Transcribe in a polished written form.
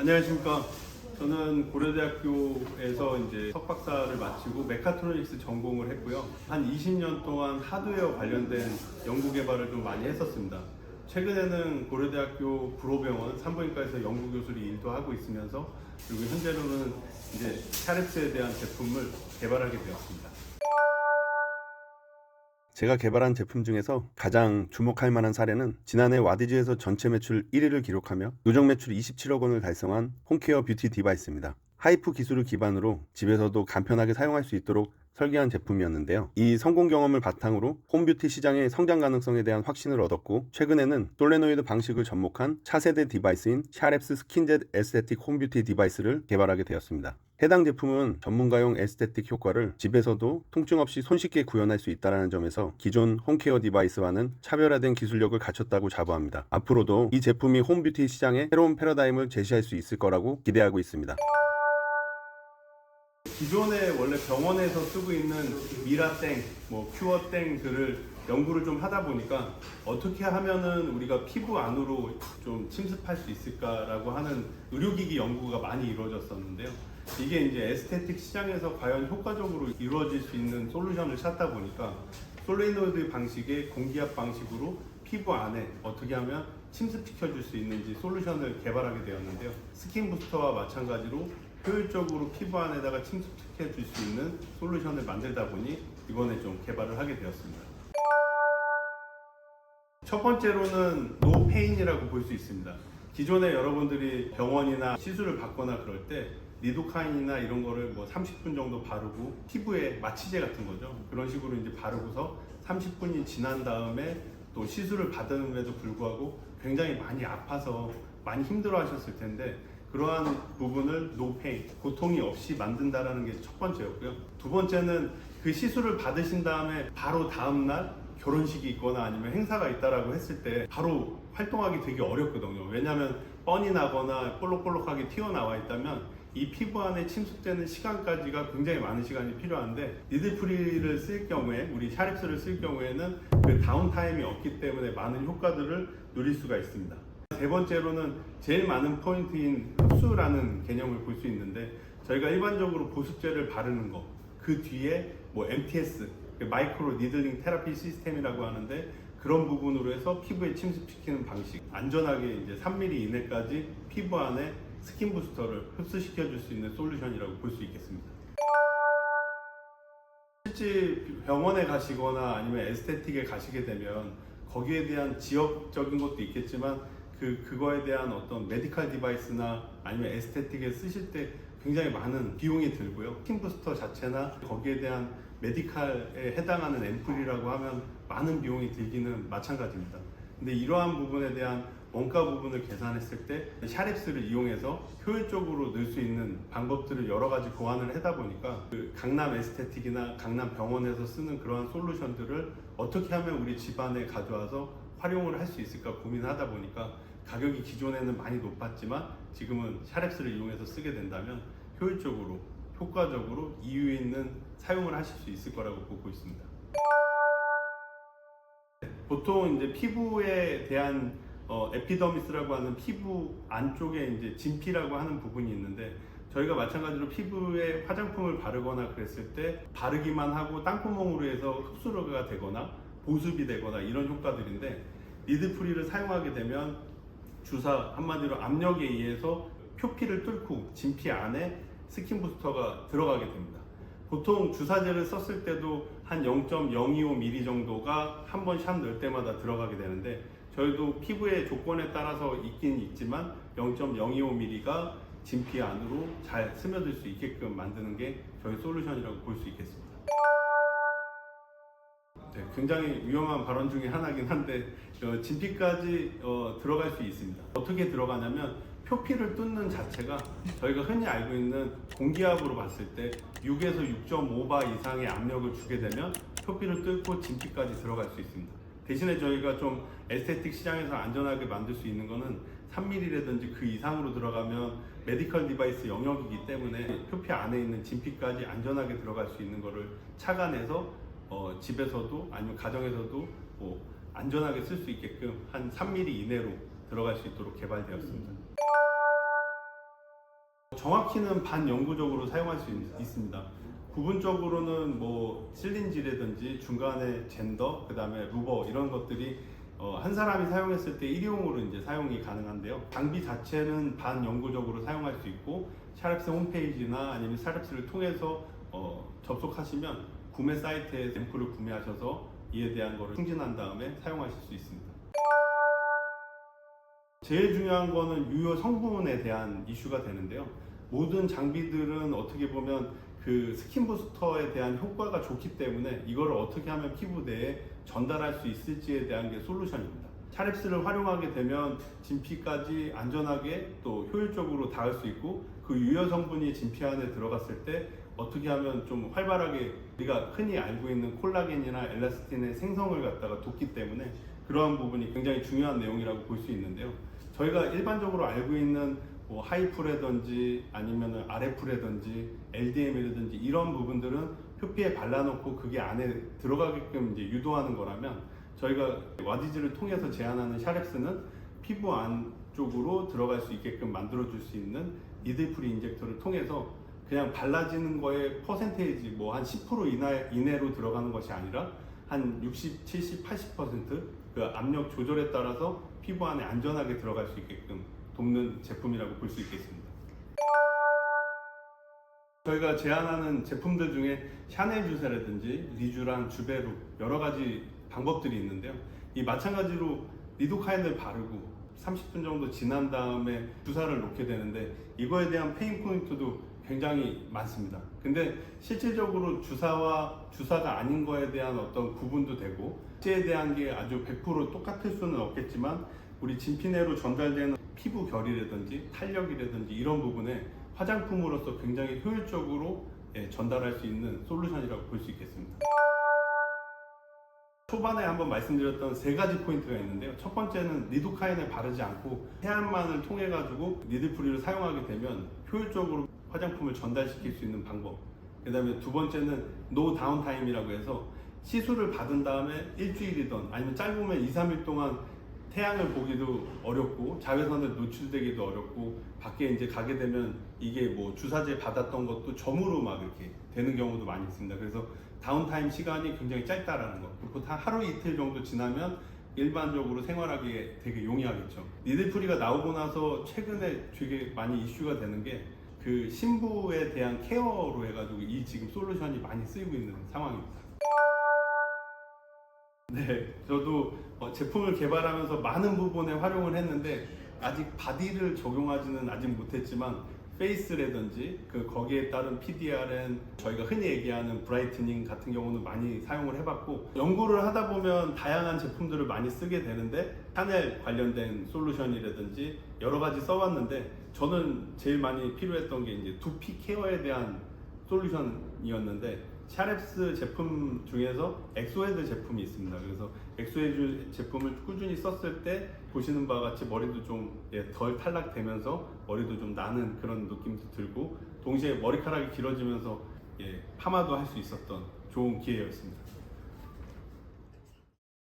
안녕하십니까. 저는 고려대학교에서 이제 석박사를 마치고 메카트로닉스 전공을 했고요. 한 20년 동안 하드웨어 관련된 연구 개발을 좀 많이 했었습니다. 최근에는 고려대학교 구로병원 산부인과에서 연구교수로 일도 하고 있으면서 그리고 현재로는 이제 샤랩스에 대한 제품을 개발하게 되었습니다. 제가 개발한 제품 중에서 가장 주목할 만한 사례는 지난해 와디즈에서 전체 매출 1위를 기록하며 누적 매출 27억 원을 달성한 홈케어 뷰티 디바이스입니다. 하이프 기술을 기반으로 집에서도 간편하게 사용할 수 있도록 설계한 제품이었는데요. 이 성공 경험을 바탕으로 홈뷰티 시장의 성장 가능성에 대한 확신을 얻었고, 최근에는 솔레노이드 방식을 접목한 차세대 디바이스인 샤랩스 스킨젯 에스테틱 홈뷰티 디바이스를 개발하게 되었습니다. 해당 제품은 전문가용 에스테틱 효과를 집에서도 통증 없이 손쉽게 구현할 수 있다는 점에서 기존 홈케어 디바이스와는 차별화된 기술력을 갖췄다고 자부합니다. 앞으로도 이 제품이 홈뷰티 시장에 새로운 패러다임을 제시할 수 있을 거라고 기대하고 있습니다. 기존에 원래 병원에서 쓰고 있는 미라땡, 큐어땡들을 연구를 좀 하다 보니까 어떻게 하면은 우리가 피부 안으로 좀 침습할 수 있을까라고 하는 의료기기 연구가 많이 이루어졌었는데요. 이게 이제 에스테틱 시장에서 과연 효과적으로 이루어질 수 있는 솔루션을 찾다 보니까 솔레노이드 방식의 공기압 방식으로 피부 안에 어떻게 하면 침습시켜 줄 수 있는지 솔루션을 개발하게 되었는데요. 스킨 부스터와 마찬가지로 효율적으로 피부 안에다가 침습시켜 줄 수 있는 솔루션을 만들다 보니 이번에 좀 개발을 하게 되었습니다. 첫 번째로는 노페인이라고 볼 수 있습니다. 기존에 여러분들이 병원이나 시술을 받거나 그럴 때 리도카인이나 이런 거를 30분 정도 바르고 피부에 마취제 같은 거죠. 그런 식으로 이제 바르고서 30분이 지난 다음에 또 시술을 받음에도 불구하고 굉장히 많이 아파서 많이 힘들어 하셨을 텐데, 그러한 부분을 노페인, 고통이 없이 만든다라는 게 첫 번째였고요. 두 번째는 그 시술을 받으신 다음에 바로 다음날 결혼식이 있거나 아니면 행사가 있다라고 했을 때 바로 활동하기 되게 어렵거든요. 왜냐하면 뻔히 나거나 볼록볼록하게 튀어나와 있다면 이 피부 안에 침습되는 시간까지가 굉장히 많은 시간이 필요한데, 니들프리를 쓸 경우에, 우리 샤립스를 쓸 경우에는 그 다운타임이 없기 때문에 많은 효과들을 누릴 수가 있습니다. 세 번째로는 제일 많은 포인트인 흡수라는 개념을 볼 수 있는데, 저희가 일반적으로 보습제를 바르는 거, 그 뒤에 MTS, 마이크로 니들링 테라피 시스템이라고 하는데, 그런 부분으로 해서 피부에 침습시키는 방식, 안전하게 이제 3mm 이내까지 피부 안에 스킨 부스터를 흡수시켜 줄 수 있는 솔루션이라고 볼 수 있겠습니다. 실제 병원에 가시거나 아니면 에스테틱에 가시게 되면 거기에 대한 지역적인 것도 있겠지만 그거에 대한 어떤 메디컬 디바이스나 아니면 에스테틱에 쓰실 때 굉장히 많은 비용이 들고요. 스킨 부스터 자체나 거기에 대한 메디컬에 해당하는 앰플이라고 하면 많은 비용이 들기는 마찬가지입니다. 근데 이러한 부분에 대한 원가 부분을 계산했을 때 샤립스를 이용해서 효율적으로 넣을 수 있는 방법들을 여러 가지 고안을 하다 보니까 그 강남 에스테틱이나 강남 병원에서 쓰는 그러한 솔루션들을 어떻게 하면 우리 집안에 가져와서 활용을 할 수 있을까 고민하다 보니까 가격이 기존에는 많이 높았지만 지금은 샤랩스를 이용해서 쓰게 된다면 효율적으로, 효과적으로 이유 있는 사용을 하실 수 있을 거라고 보고 있습니다. 보통 이제 피부에 대한 에피더미스라고 하는 피부 안쪽에 이제 진피라고 하는 부분이 있는데, 저희가 마찬가지로 피부에 화장품을 바르거나 그랬을 때 바르기만 하고 땅구멍으로 해서 흡수가 되거나 보습이 되거나 이런 효과들인데, 니들프리를 사용하게 되면 주사, 한마디로 압력에 의해서 표피를 뚫고 진피 안에 스킨 부스터가 들어가게 됩니다. 보통 주사제를 썼을 때도 한 0.025mm 정도가 한 번 샷 넣을 때마다 들어가게 되는데, 저희도 피부의 조건에 따라서 있긴 있지만 0.025mm가 진피 안으로 잘 스며들 수 있게끔 만드는 게 저희 솔루션이라고 볼 수 있겠습니다. 네, 굉장히 위험한 발언 중에 하나긴 한데 진피까지 들어갈 수 있습니다. 어떻게 들어가냐면 표피를 뚫는 자체가 저희가 흔히 알고 있는 공기압으로 봤을 때 6에서 6.5바 이상의 압력을 주게 되면 표피를 뚫고 진피까지 들어갈 수 있습니다. 대신에 저희가 좀 에스테틱 시장에서 안전하게 만들 수 있는 거는 3mm라든지 그 이상으로 들어가면 메디컬 디바이스 영역이기 때문에 표피 안에 있는 진피까지 안전하게 들어갈 수 있는 거를 착안해서 집에서도 아니면 가정에서도 안전하게 쓸 수 있게끔 한 3mm 이내로 들어갈 수 있도록 개발되었습니다. 정확히는 반영구적으로 사용할 수 있습니다. 부분적으로는 뭐 실린지라든지 중간에 젠더, 그 다음에 루버 이런 것들이 한 사람이 사용했을 때 일회용으로 이제 사용이 가능한데요. 장비 자체는 반영구적으로 사용할 수 있고 샤랩스 홈페이지나 아니면 샤랩스를 통해서 접속하시면 구매 사이트에 앰플을 구매하셔서 이에 대한 거를 승진한 다음에 사용하실 수 있습니다. 제일 중요한 거는 유효 성분에 대한 이슈가 되는데요. 모든 장비들은 어떻게 보면 그 스킨 부스터에 대한 효과가 좋기 때문에 이거를 어떻게 하면 피부 내에 전달할 수 있을지에 대한 게 솔루션입니다. 샤랩스를 활용하게 되면 진피까지 안전하게 또 효율적으로 닿을 수 있고 그 유효 성분이 진피 안에 들어갔을 때 어떻게 하면 좀 활발하게 우리가 흔히 알고 있는 콜라겐이나 엘라스틴의 생성을 갖다가 돕기 때문에 그러한 부분이 굉장히 중요한 내용이라고 볼 수 있는데요. 저희가 일반적으로 알고 있는 뭐 하이프라든지 아니면 RF라든지 LDM이라든지 이런 부분들은 표피에 발라놓고 그게 안에 들어가게끔 이제 유도하는 거라면 저희가 와디즈를 통해서 제안하는 샤랩스는 피부 안쪽으로 들어갈 수 있게끔 만들어줄 수 있는 니들프리 인젝터를 통해서 그냥 발라지는 거에 퍼센테이지 뭐 한 10% 이내로 들어가는 것이 아니라 한 60, 70, 80%그 압력 조절에 따라서 피부 안에 안전하게 들어갈 수 있게끔 돕는 제품이라고 볼 수 있겠습니다. 저희가 제안하는 제품들 중에 샤넬 주사라든지 리쥬랑 주베루 여러 가지 방법들이 있는데요. 이 마찬가지로 리도카인을 바르고 30분 정도 지난 다음에 주사를 놓게 되는데 이거에 대한 페인 포인트도 굉장히 많습니다. 근데 실질적으로 주사와 주사가 아닌 거에 대한 어떤 구분도 되고 실제에 대한 게 아주 100% 똑같을 수는 없겠지만 우리 진피 내로 전달되는 피부 결이라든지 탄력이라든지 이런 부분에 화장품으로서 굉장히 효율적으로 전달할 수 있는 솔루션이라고 볼 수 있겠습니다. 초반에 한번 말씀드렸던 세 가지 포인트가 있는데요. 첫 번째는 리도카인을 바르지 않고 세안만을 통해 가지고 니들프리를 사용하게 되면 효율적으로 화장품을 전달시킬 수 있는 방법. 그 다음에 두 번째는 노 다운타임이라고 해서 시술을 받은 다음에 일주일이든 아니면 짧으면 2, 3일 동안 태양을 보기도 어렵고 자외선에 노출되기도 어렵고 밖에 이제 가게 되면 이게 뭐 주사제 받았던 것도 점으로 막 이렇게 되는 경우도 많이 있습니다. 그래서 다운타임 시간이 굉장히 짧다라는 거. 그리고 하루 이틀 정도 지나면 일반적으로 생활하기에 되게 용이하겠죠. 니들프리가 나오고 나서 최근에 되게 많이 이슈가 되는 게 그 신부에 대한 케어로 해가지고 이 지금 솔루션이 많이 쓰이고 있는 상황입니다. 네, 저도 제품을 개발하면서 많은 부분에 활용을 했는데 아직 바디를 적용하지는 아직 못했지만 페이스라든지 거기에 따른 PDRN 저희가 흔히 얘기하는 브라이트닝 같은 경우는 많이 사용을 해봤고 연구를 하다 보면 다양한 제품들을 많이 쓰게 되는데 샤넬 관련된 솔루션이라든지 여러 가지 써봤는데 저는 제일 많이 필요했던 게 이제 두피 케어에 대한 솔루션이었는데 샤랩스 제품 중에서 엑소헤드 제품이 있습니다. 그래서 엑소헤드 제품을 꾸준히 썼을 때 보시는 바와 같이 머리도 좀 덜 탈락되면서 머리도 좀 나는 그런 느낌도 들고 동시에 머리카락이 길어지면서 파마도 할 수 있었던 좋은 기회였습니다.